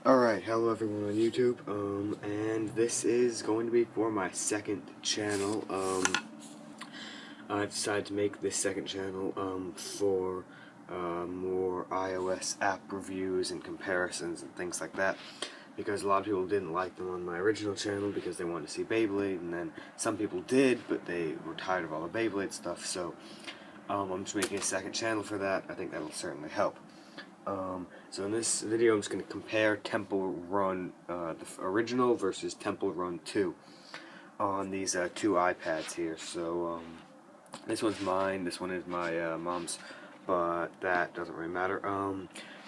Alright, hello everyone on YouTube, and this is going to be for my second channel. I've decided to make this second channel, for, more iOS app reviews and comparisons and things like that, because a lot of people didn't like them on my original channel because they wanted to see Beyblade, and then some people did, but they were tired of all the Beyblade stuff, so, I'm just making a second channel for that. I think that'll certainly help. So in this video I'm just going to compare Temple Run, the original versus Temple Run 2 on these two iPads here. So this one's mine, this one is my mom's, but that doesn't really matter.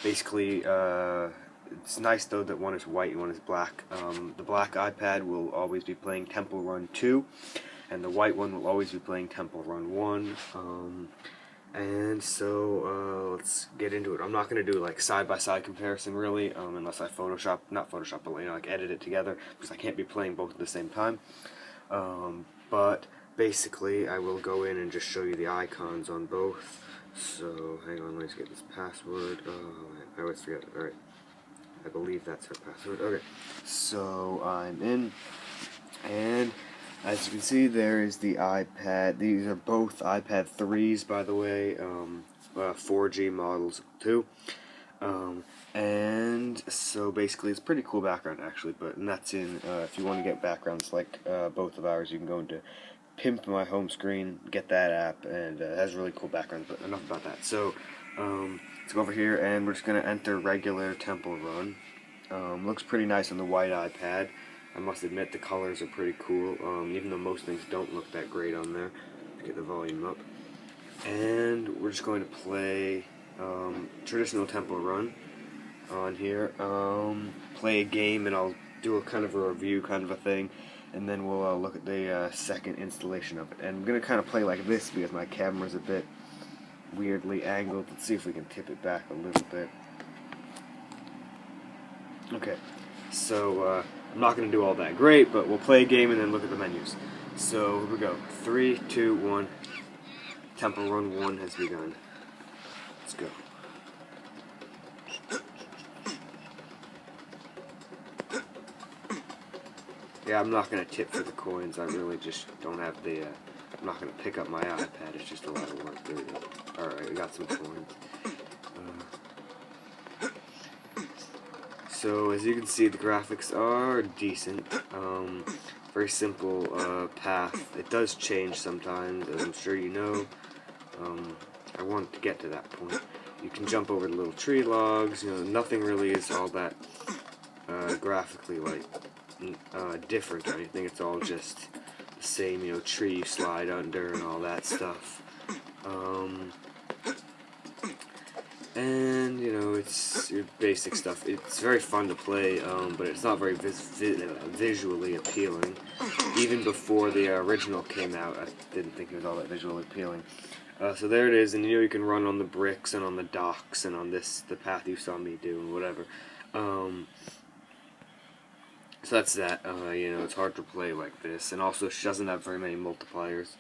Basically, it's nice though that one is white and one is black. The black iPad will always be playing Temple Run 2, and the white one will always be playing Temple Run 1. And so, let's get into it. I'm not going to do like side-by-side comparison really, unless I not Photoshop, but like edit it together, because I can't be playing both at the same time. But basically, I will go in and just show you the icons on both. So, hang on, let's get this password. Oh, I always forget it. Alright. I believe that's her password. Okay. So, I'm in, and as you can see, there is the iPad. These are both iPad 3s, by the way, 4G models too. And so basically, it's a pretty cool background actually. And that's in. If you want to get backgrounds like both of ours, you can go into Pimp My Home Screen, get that app, and it has a really cool background. But enough about that. So let's go over here, and we're just gonna enter regular Temple Run. Looks pretty nice on the white iPad. I must admit the colors are pretty cool, even though most things don't look that great on there. Let's get the volume up. And we're just going to play traditional Temple Run on here. Play a game, and I'll do a kind of a review kind of a thing, and then we'll look at the second installation of it. And I'm going to kind of play like this because my camera's a bit weirdly angled. Let's see if we can tip it back a little bit. Okay, so I'm not going to do all that great, but we'll play a game and then look at the menus. So here we go. 3, 2, 1. Temple Run 1 has begun. Let's go. Yeah, I'm not going to tip for the coins. I really just don't have the... I'm not going to pick up my iPad. It's just a lot of work. There we go. Alright, we got some coins. So as you can see, the graphics are decent. Very simple path. It does change sometimes, as I'm sure you know. I want to get to that point. You can jump over the little tree logs. You know, nothing really is all that graphically like different or anything. It's all just the same. You know, tree you slide under and all that stuff. And, you know, it's your basic stuff. It's very fun to play, but it's not very visually appealing. Even before the original came out, I didn't think it was all that visually appealing. So there it is, and you know you can run on the bricks and on the docks and on the path you saw me do and whatever. So that's that. You know, it's hard to play like this, and also she doesn't have very many multipliers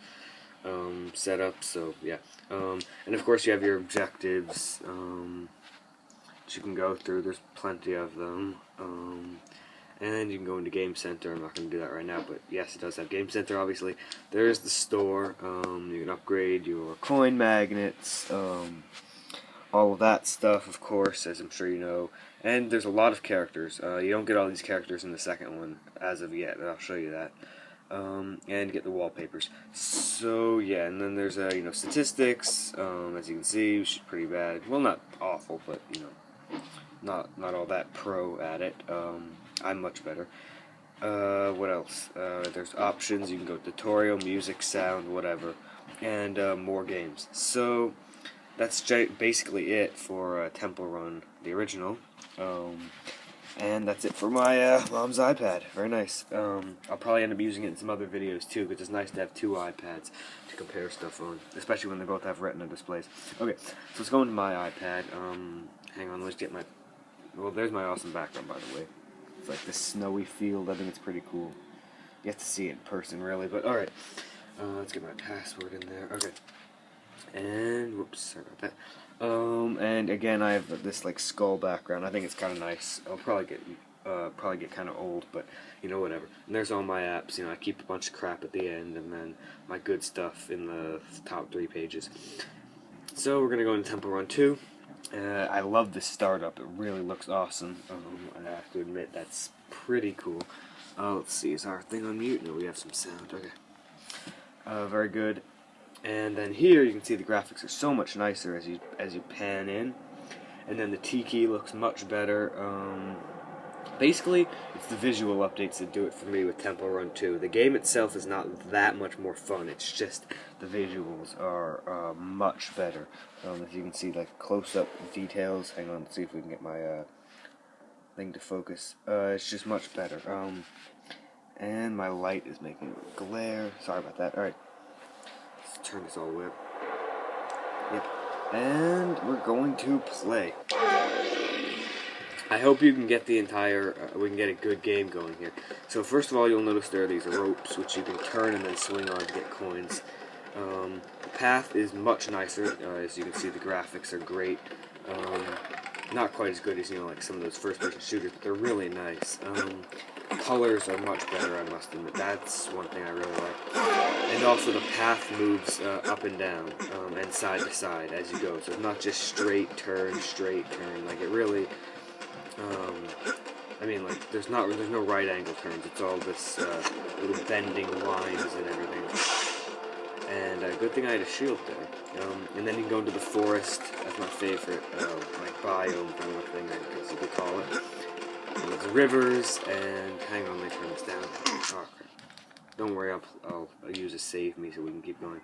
set up, so yeah. And of course you have your objectives that you can go through. There's plenty of them. And you can go into Game Center. I'm not going to do that right now, but yes, it does have Game Center, obviously. There's the store. You can upgrade your coin magnets, all of that stuff, of course, as I'm sure you know. And there's a lot of characters. You don't get all these characters in the second one as of yet, but I'll show you that. And get the wallpapers. So yeah, and then there's you know, statistics. As you can see, which is pretty bad. Well, not awful, but you know, not all that pro at it. I'm much better. What else? There's options. You can go tutorial, music, sound, whatever, and more games. So that's basically it for Temple Run, the original. And that's it for my mom's iPad. Very nice. I'll probably end up using it in some other videos too, because it's nice to have two iPads to compare stuff on, especially when they both have Retina displays. Okay, so let's go into my iPad. Hang on, let's get my... Well, there's my awesome background, by the way. It's like this snowy field. I think it's pretty cool. You have to see it in person, really, but alright. Let's get my password in there. Okay. And whoops, sorry about that. And again, I have this like skull background. I think it's kind of nice. I'll probably get kind of old, but you know, whatever. And there's all my apps. You know, I keep a bunch of crap at the end, and then my good stuff in the top 3 pages. So we're gonna go into Temple Run 2. I love this startup. It really looks awesome. I have to admit that's pretty cool. Let's see, is our thing on mute? No, we have some sound. Okay. Very good. And then here you can see the graphics are so much nicer as you pan in, and then the T key looks much better. Basically, it's the visual updates that do it for me with Temple Run 2. The game itself is not that much more fun. It's just the visuals are much better. As you can see, like close-up details. Hang on, let's see if we can get my thing to focus. It's just much better. And my light is making it glare. Sorry about that. All right. Turn this all the way up. Yep. And we're going to play. I hope you can get the entire, we can get a good game going here. So first of all, you'll notice there are these ropes which you can turn and then swing on to get coins. The path is much nicer. As you can see, the graphics are great. Not quite as good as, you know, like some of those first-person shooters, but they're really nice. Colors are much better, I must admit. That's one thing I really like. And also the path moves up and down and side to side as you go. So it's not just straight turn. Like it really, I mean, like there's no right angle turns. It's all this little bending lines and everything. And good thing I had a shield there. And then you can go into the forest. That's my favorite, like biome kind of thing, I guess you could call it. And there's rivers, and hang on, let me turn this down. Oh, crap. Don't worry, I'll use a save me so we can keep going.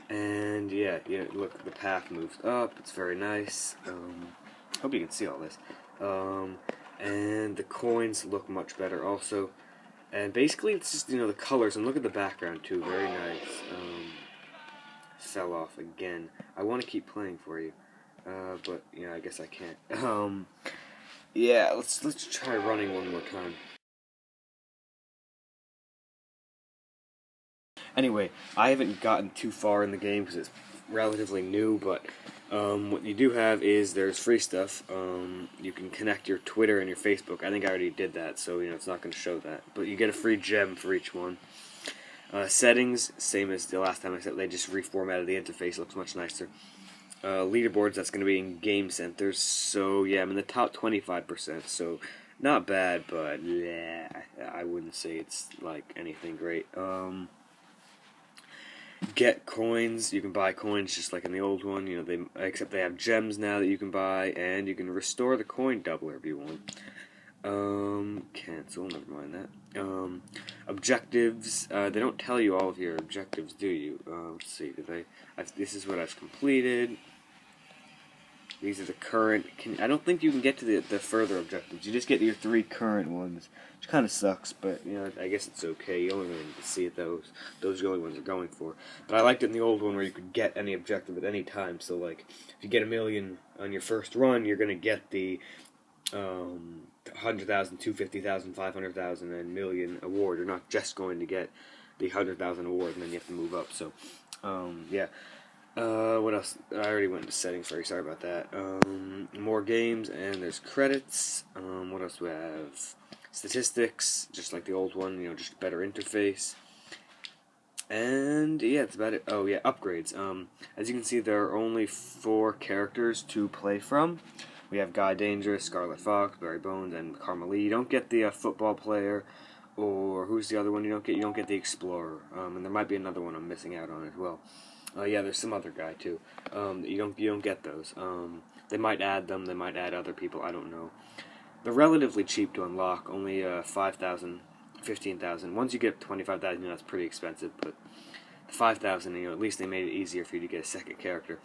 And yeah, look, the path moves up. It's very nice. Hope you can see all this. And the coins look much better also. And basically, it's just, you know, the colors, and look at the background too. Very nice. Fell off again. I want to keep playing for you, but yeah, I guess I can't. Yeah, let's try running one more time. Anyway, I haven't gotten too far in the game because it's relatively new, but what you do have is there's free stuff. You can connect your Twitter and your Facebook. I think I already did that, so you know it's not going to show that. But you get a free gem for each one. Settings, same as the last time I said. They just reformatted the interface. Looks much nicer. Leaderboards, that's going to be in game centers. So yeah, I'm in the top 25%. So not bad, but yeah, I wouldn't say it's like anything great. Get coins. You can buy coins just like in the old one. You know, except they have gems now that you can buy, and you can restore the coin doubler if you want. Cancel. Never mind that. Objectives. They don't tell you all of your objectives, do you? Let's see. This is what I've completed. These are the current. I don't think you can get to the further objectives. You just get your 3 current ones, which kind of sucks. But you know, I guess it's okay. You only really need to see it. Those are the only ones you're going for. But I liked it in the old one where you could get any objective at any time. So like, if you get 1 million on your first run, you're gonna get the 100,000, 250,000, 500,000, and million award. You're not just going to get the 100,000 award, and then you have to move up. So, yeah. What else? I already went into settings. Sorry about that. More games, and there's credits. What else do we have? Statistics, just like the old one. You know, just a better interface. And yeah, that's about it. Oh yeah, upgrades. As you can see, there are only 4 characters to play from. We have Guy Dangerous, Scarlet Fox, Barry Bones, and Carmelie. You don't get the football player, or who's the other one? You don't get the Explorer. And there might be another one I'm missing out on as well. Yeah, there's some other guy too. You don't get those. They might add them. They might add other people. I don't know. They're relatively cheap to unlock. Only 5,000, 15,000. Once you get 25,000, that's pretty expensive. But 5,000, at least they made it easier for you to get a second character.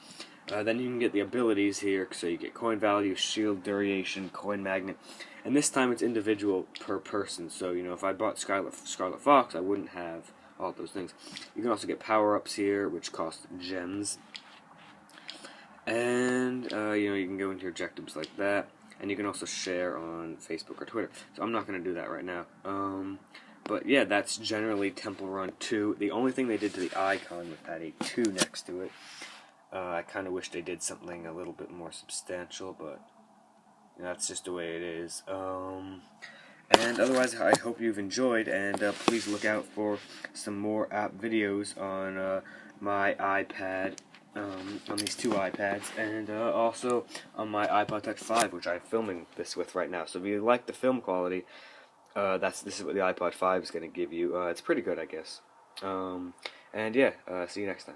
Then you can get the abilities here. So you get coin value, shield duration, coin magnet, and this time it's individual per person. So if I bought Scarlet Fox, I wouldn't have all those things. You can also get power-ups here, which cost gems. And, you can go into your objectives like that. And you can also share on Facebook or Twitter. So I'm not going to do that right now. But yeah, that's generally Temple Run 2. The only thing they did to the icon with that a 2 next to it, I kind of wish they did something a little bit more substantial, but that's just the way it is. And otherwise, I hope you've enjoyed, and please look out for some more app videos on my iPad, on these 2 iPads, and also on my iPod Touch 5, which I'm filming this with right now. So if you like the film quality, this is what the iPod 5 is going to give you. It's pretty good, I guess. And yeah, see you next time.